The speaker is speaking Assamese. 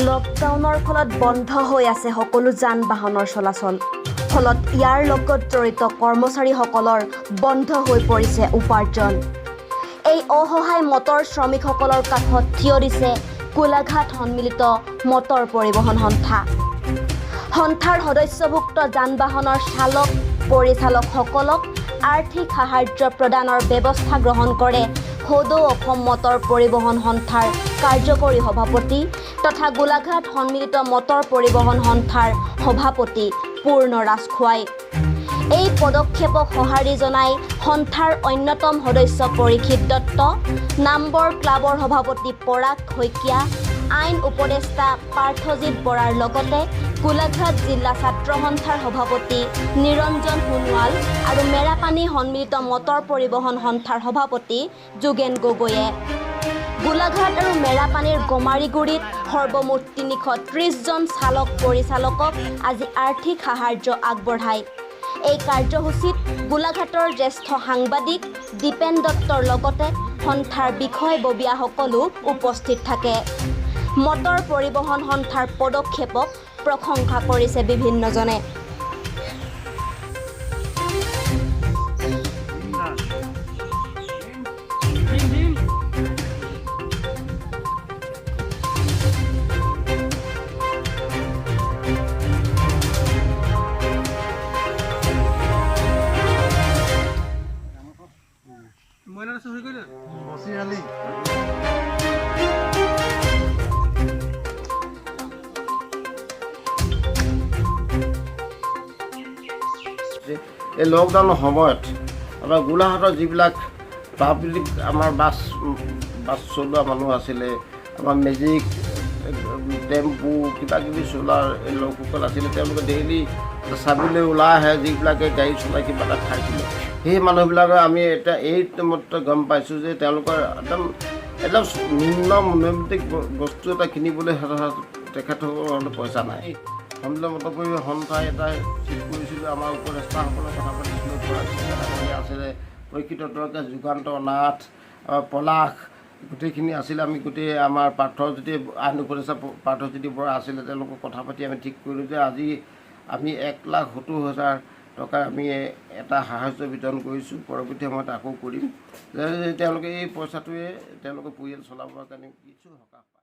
লকডাউনৰ ফলত বন্ধ হৈ আছে সকলো যান বাহনৰ চলাচল। ফলত ইয়াৰ লগত জড়িত কৰ্মচাৰীসকলৰ বন্ধ হৈ পৰিছে উপাৰ্জন। এই অসহায় মটৰ শ্ৰমিকসকলৰ কাষত থিয় দিছে গোলাঘাট সন্মিলিত মটৰ পৰিবহণ সন্থা। সন্থাৰ সদস্যভুক্ত যান বাহনৰ চালক পৰিচালকসকলক আৰ্থিক সাহায্য প্ৰদানৰ ব্যৱস্থা গ্ৰহণ কৰে সদৌ অসম মটৰ পৰিবহণ সন্থাৰ কাৰ্যকৰী সভাপতি তথা গোলাঘাট সন্মিলিত মটৰ পৰিবহণ সন্থাৰ সভাপতি পূৰ্ণ ৰাজখোৱাই। এই পদক্ষেপক সঁহাৰি জনাই সন্থাৰ অন্যতম সদস্য পৰীক্ষিত দত্ত, নাম্বৰ ক্লাবৰ সভাপতি পৰাগ শইকীয়া, আইন উপদেষ্টা পাৰ্থজিৎ বৰাৰ লগতে গোলাঘাট জিলা ছাত্ৰ সন্থাৰ সভাপতি নিৰঞ্জন সোণোৱাল আৰু মেৰাপানী সন্মিলিত মটৰ পৰিবহণ সন্থাৰ সভাপতি যোগেন গগৈয়ে গোলাঘাট আৰু মেৰাপানীৰ গমাৰিগুৰিত সৰ্বমুঠ ৩৩০ জন চালক পৰিচালকক আজি আৰ্থিক সাহায্য আগবঢ়ায়। এই কাৰ্যসূচীত গোলাঘাটৰ জ্যেষ্ঠ সাংবাদিক দীপেন দত্তৰ লগতে সন্থাৰ বিষয়ববীয়াসকলো উপস্থিত থাকে। মটৰ পৰিবহণ সন্থাৰ পদক্ষেপক প্ৰশংসা কৰিছে বিভিন্নজনে। এই লকডাউনৰ সময়ত আমাৰ গোলাঘাটৰ যিবিলাক পাব্লিক আমাৰ বাছ চলোৱা মানুহ আছিলে, আমাৰ মেজিক টেম্পু কিবা কিবি চলোৱাৰ লোকসকল আছিলে, তেওঁলোকে ডেইলি চাবলৈ ওলাই আহে, যিবিলাকে গাড়ী চলাই কিবা এটা খাইছিলে। সেই মানুহবিলাকে আমি এতিয়া এই মতে গম পাইছোঁ যে তেওঁলোকৰ একদম নিম্ন নৈমিত্তিক বস্তু এটা কিনিবলৈ তেখেতসকলৰ পইচা নাই। সন্মিলন মটৰ পৰিবহণ সন্থাই এটা ঠিক কৰিছিলোঁ, আমাৰ উপদেষ্টাসকলৰ কথা পাতিছিলোঁ, আছিলে পৰীক্ষিত দত্ত, যুগান্ত নাথ, পলাশ, গোটেইখিনি আছিলে। আমি গোটেই আমাৰ পাৰ্থজ্যোতি আইন উপদেষ্টা পাৰ্থজ্যোতি বৰা আছিলে, তেওঁলোকক কথা পাতি আমি ঠিক কৰিলোঁ যে আজি আমি 1,70,000 টকা আমি এটা সাহায্য বিতৰণ কৰিছোঁ। পৰৱৰ্তী সময়ত আকৌ কৰিম, তেওঁলোকে এই পইচাটোৱে তেওঁলোকৰ পৰিয়াল চলাবৰ কাৰণে কিছু সকাহ পায়।